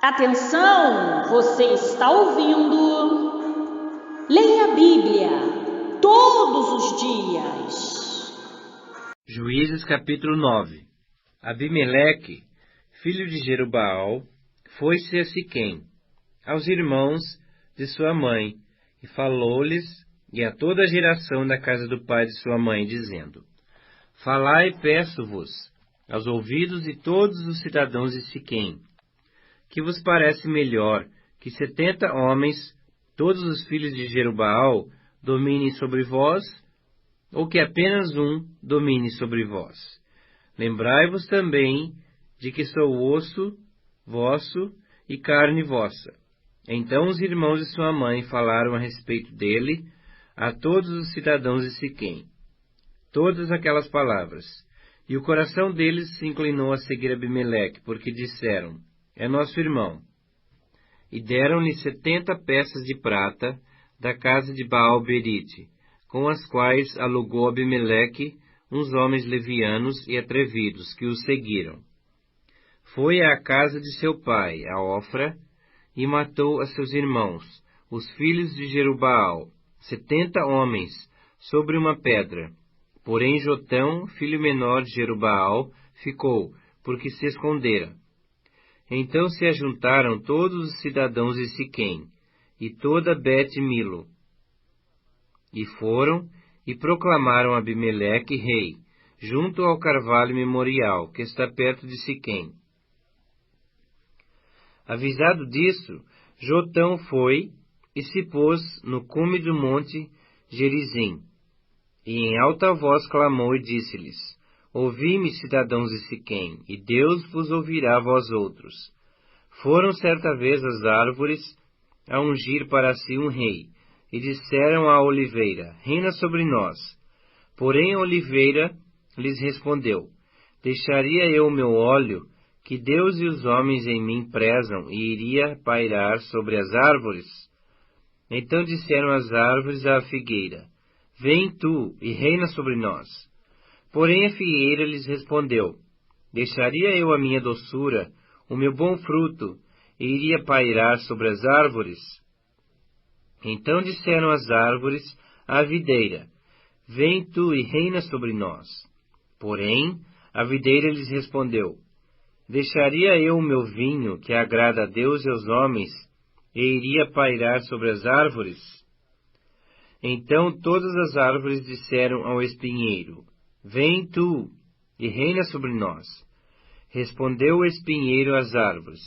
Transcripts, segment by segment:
Atenção, você está ouvindo? Leia a Bíblia todos os dias. Juízes capítulo 9. Abimeleque, filho de Jerubaal, foi-se a Siquém, aos irmãos de sua mãe, e falou-lhes e a toda a geração da casa do pai de sua mãe, dizendo: Falai, peço-vos, aos ouvidos de todos os cidadãos de Siquém, que vos parece melhor que 70 homens, todos os filhos de Jerubaal, dominem sobre vós, ou que apenas um domine sobre vós? Lembrai-vos também de que sou osso vosso e carne vossa. Então os irmãos de sua mãe falaram a respeito dele a todos os cidadãos de Siquém, todas aquelas palavras. E o coração deles se inclinou a seguir Abimeleque, porque disseram: É nosso irmão. E deram-lhe 70 peças de prata da casa de Baal-Berite, com as quais alugou Abimeleque uns homens levianos e atrevidos que o seguiram. Foi à casa de seu pai, a Ofra, e matou a seus irmãos, os filhos de Jerubaal, 70 homens, sobre uma pedra. Porém Jotão, filho menor de Jerubaal, ficou, porque se escondera. Então se ajuntaram todos os cidadãos de Siquém, e toda Bet-Milo, e foram e proclamaram Abimeleque rei, junto ao carvalho memorial, que está perto de Siquém. Avisado disso, Jotão foi e se pôs no cume do monte Gerizim, e em alta voz clamou e disse-lhes: Ouvi-me, cidadãos de Siquém, e Deus vos ouvirá vós outros. Foram certa vez as árvores a ungir para si um rei, e disseram à oliveira: Reina sobre nós. Porém a oliveira lhes respondeu: Deixaria eu o meu óleo, que Deus e os homens em mim prezam, e iria pairar sobre as árvores? Então disseram as árvores à figueira: Vem tu e reina sobre nós. Porém a figueira lhes respondeu: Deixaria eu a minha doçura, o meu bom fruto, e iria pairar sobre as árvores? Então disseram as árvores à videira: Vem tu e reina sobre nós. Porém a videira lhes respondeu: Deixaria eu o meu vinho, que agrada a Deus e aos homens, e iria pairar sobre as árvores? Então todas as árvores disseram ao espinheiro: Vem tu e reina sobre nós. Respondeu o espinheiro às árvores: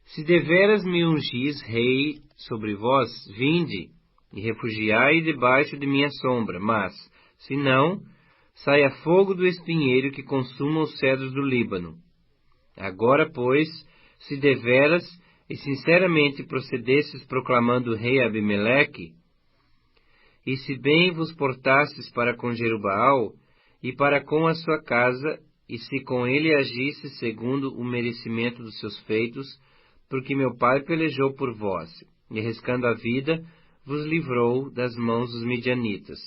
Se deveras me ungis rei sobre vós, vinde e refugiai debaixo de minha sombra, mas, se não, saia fogo do espinheiro que consuma os cedros do Líbano. Agora, pois, se deveras e sinceramente procedesses proclamando o rei Abimeleque, e se bem vos portastes para com Jerubaal e para com a sua casa, e se com ele agisse segundo o merecimento dos seus feitos, porque meu pai pelejou por vós, e arriscando a vida, vos livrou das mãos dos midianitas.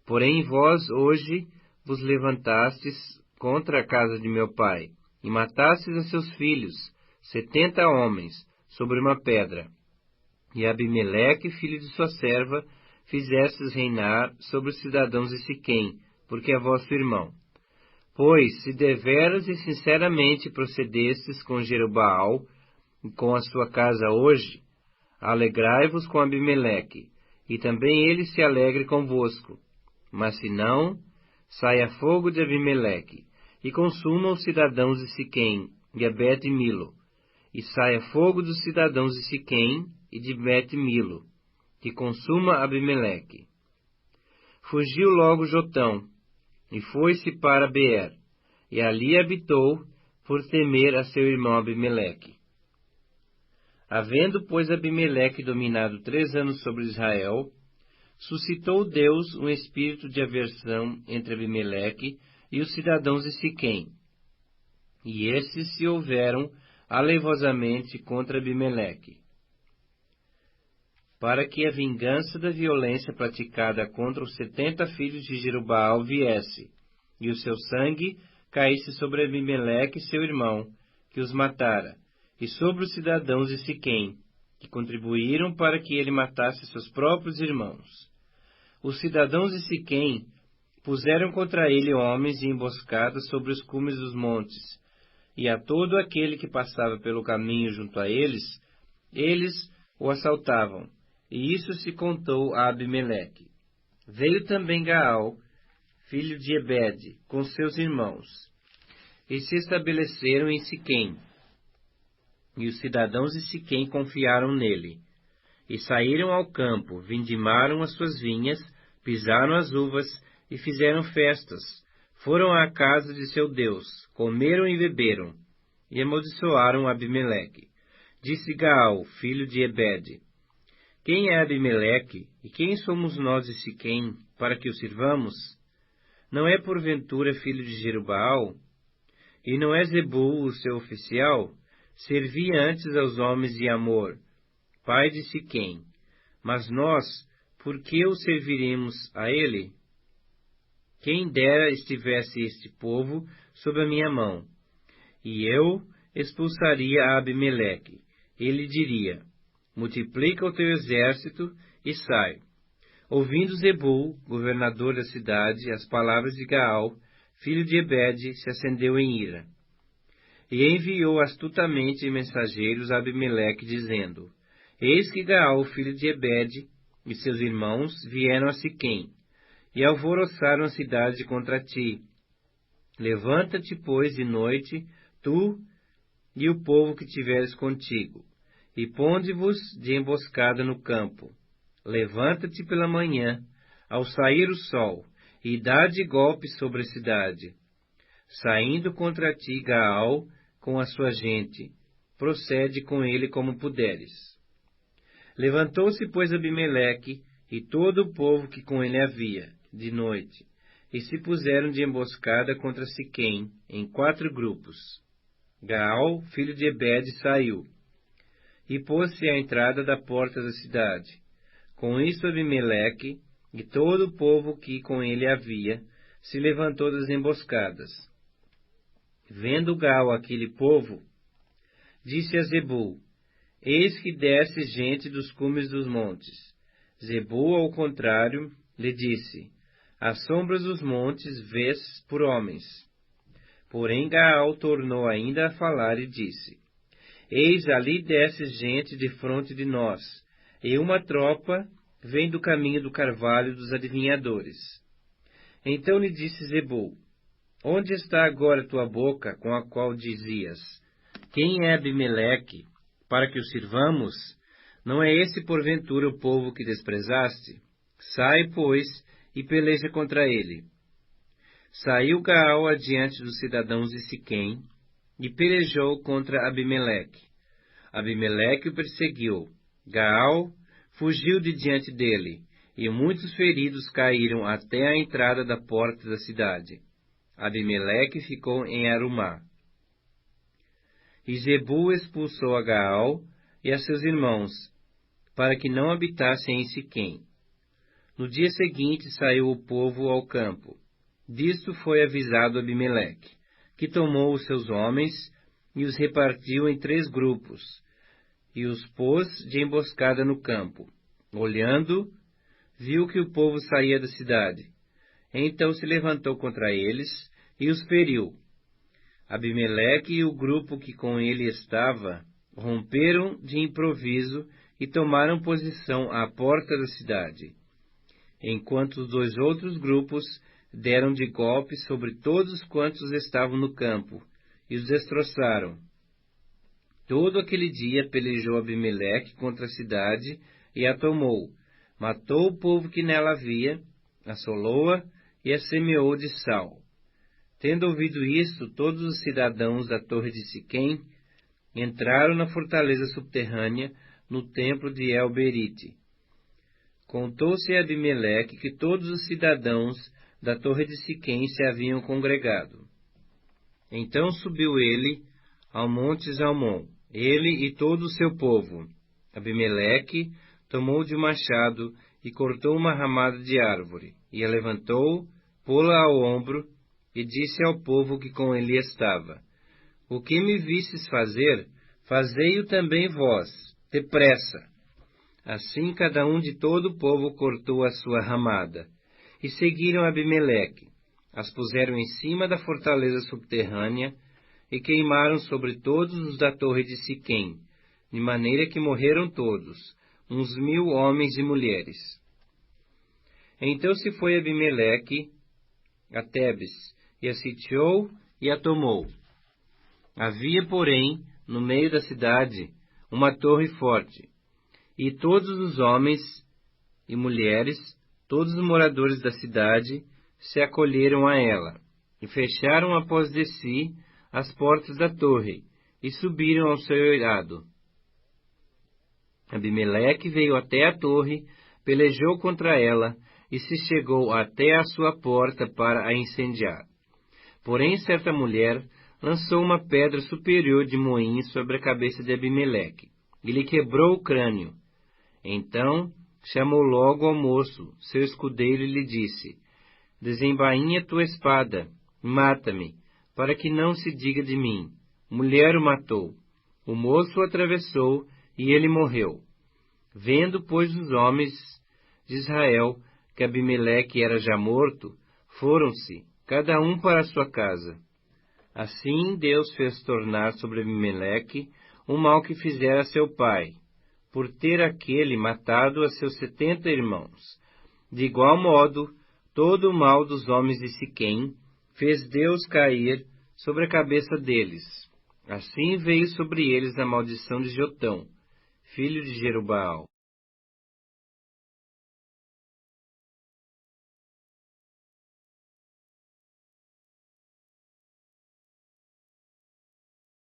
Porém vós hoje vos levantastes contra a casa de meu pai, e matastes a seus filhos, 70 homens, sobre uma pedra. E Abimeleque, filho de sua serva, fizestes reinar sobre os cidadãos de Siquém, porque é vosso irmão. Pois, se deveras e sinceramente procedestes com Jerubaal e com a sua casa hoje, alegrai-vos com Abimeleque, e também ele se alegre convosco. Mas se não, saia fogo de Abimeleque, e consuma os cidadãos de Siquém e a Bet-Milo, e saia fogo dos cidadãos de Siquém e de Bet-Milo, que consuma Abimeleque. Fugiu logo Jotão, e foi-se para Beer, e ali habitou, por temer a seu irmão Abimeleque. Havendo, pois, Abimeleque dominado 3 anos sobre Israel, suscitou Deus um espírito de aversão entre Abimeleque e os cidadãos de Siquém, e esses se houveram aleivosamente contra Abimeleque, para que a vingança da violência praticada contra os 70 filhos de Jerubaal viesse, e o seu sangue caísse sobre Abimeleque seu irmão, que os matara, e sobre os cidadãos de Siquém, que contribuíram para que ele matasse seus próprios irmãos. Os cidadãos de Siquém puseram contra ele homens de emboscada sobre os cumes dos montes, e a todo aquele que passava pelo caminho junto a eles, eles o assaltavam, e isso se contou a Abimeleque. Veio também Gaal, filho de Ebede, com seus irmãos, e se estabeleceram em Siquém. E os cidadãos de Siquém confiaram nele. E saíram ao campo, vindimaram as suas vinhas, pisaram as uvas e fizeram festas. Foram à casa de seu Deus, comeram e beberam, e amaldiçoaram Abimeleque. Disse Gaal, filho de Ebede: Quem é Abimeleque, e quem somos nós de Siquém, para que o sirvamos? Não é porventura filho de Jerubaal? E não é Zebul o seu oficial? Servia antes aos homens de Amor, pai de Siquém. Mas nós, por que o serviremos a ele? Quem dera estivesse este povo sob a minha mão, e eu expulsaria a Abimeleque. Ele diria: multiplica o teu exército e sai. Ouvindo Zebul, governador da cidade, as palavras de Gaal, filho de Ebede, se acendeu em ira. E enviou astutamente mensageiros a Abimeleque, dizendo: Eis que Gaal, filho de Ebede, e seus irmãos vieram a Siquém, e alvoroçaram a cidade contra ti. Levanta-te, pois, de noite, tu e o povo que tiveres contigo, e ponde-vos de emboscada no campo. Levanta-te pela manhã, ao sair o sol, e dá de golpe sobre a cidade. Saindo contra ti Gaal com a sua gente, procede com ele como puderes. Levantou-se, pois, Abimeleque e todo o povo que com ele havia, de noite, e se puseram de emboscada contra Siquém, em 4 grupos. Gaal, filho de Ebede, saiu, e pôs-se à entrada da porta da cidade. Com isso Abimeleque e todo o povo que com ele havia, se levantou das emboscadas. Vendo Gaal aquele povo, disse a Zebul: Eis que desce gente dos cumes dos montes. Zebul, ao contrário, lhe disse: As sombras dos montes vês por homens. Porém Gaal tornou ainda a falar e disse: Eis ali desce gente defronte de nós, e uma tropa vem do caminho do carvalho dos adivinhadores. Então lhe disse Zebul: Onde está agora tua boca com a qual dizias: Quem é Abimeleque, para que o sirvamos? Não é esse porventura o povo que desprezaste? Sai, pois, e peleja contra ele. Saiu Gaal adiante dos cidadãos de Siquém, e pelejou contra Abimeleque. Abimeleque o perseguiu. Gaal fugiu de diante dele, e muitos feridos caíram até a entrada da porta da cidade. Abimeleque ficou em Arumá. E Zebul expulsou a Gaal e a seus irmãos, para que não habitassem em Siquém. No dia seguinte saiu o povo ao campo. Disto foi avisado Abimeleque, que tomou os seus homens e os repartiu em 3 grupos, e os pôs de emboscada no campo. Olhando, viu que o povo saía da cidade. Então se levantou contra eles e os feriu. Abimeleque e o grupo que com ele estava romperam de improviso e tomaram posição à porta da cidade, enquanto os 2 outros grupos deram de golpe sobre todos quantos estavam no campo e os destroçaram. Todo aquele dia pelejou Abimeleque contra a cidade e a tomou. Matou o povo que nela havia, assolou-a e a semeou de sal. Tendo ouvido isto, todos os cidadãos da torre de Siquém entraram na fortaleza subterrânea, no templo de El-Berite. Contou-se a Abimeleque que todos os cidadãos da torre de Siquém se haviam congregado. Então subiu ele ao monte Zalmon, ele e todo o seu povo. Abimeleque tomou de um machado e cortou uma ramada de árvore, e a levantou, pô-la ao ombro, e disse ao povo que com ele estava: O que me vistes fazer, fazei-o também vós, depressa. Assim cada um de todo o povo cortou a sua ramada, e seguiram Abimeleque. As puseram em cima da fortaleza subterrânea, e queimaram sobre todos os da torre de Siquém, de maneira que morreram todos, uns 1000 homens e mulheres. Então se foi Abimeleque a Tebes, e a sitiou e a tomou. Havia, porém, no meio da cidade, uma torre forte, e todos os homens e mulheres, todos os moradores da cidade, se acolheram a ela, e fecharam após de si as portas da torre, e subiram ao seu eirado. Abimeleque veio até a torre, pelejou contra ela, e se chegou até a sua porta para a incendiar. Porém, certa mulher lançou uma pedra superior de moinho sobre a cabeça de Abimeleque, e lhe quebrou o crânio. Então chamou logo ao moço, seu escudeiro, e lhe disse: desembainha tua espada, mata-me, para que não se diga de mim, mulher o matou. O moço o atravessou, e ele morreu. Vendo, pois, os homens de Israel que Abimeleque era já morto, foram-se, cada um para a sua casa. Assim Deus fez tornar sobre Abimeleque o mal que fizera a seu pai, por ter aquele matado a seus 70 irmãos. De igual modo, todo o mal dos homens de Siquém fez Deus cair sobre a cabeça deles. Assim veio sobre eles a maldição de Jotão, filho de Jerubaal.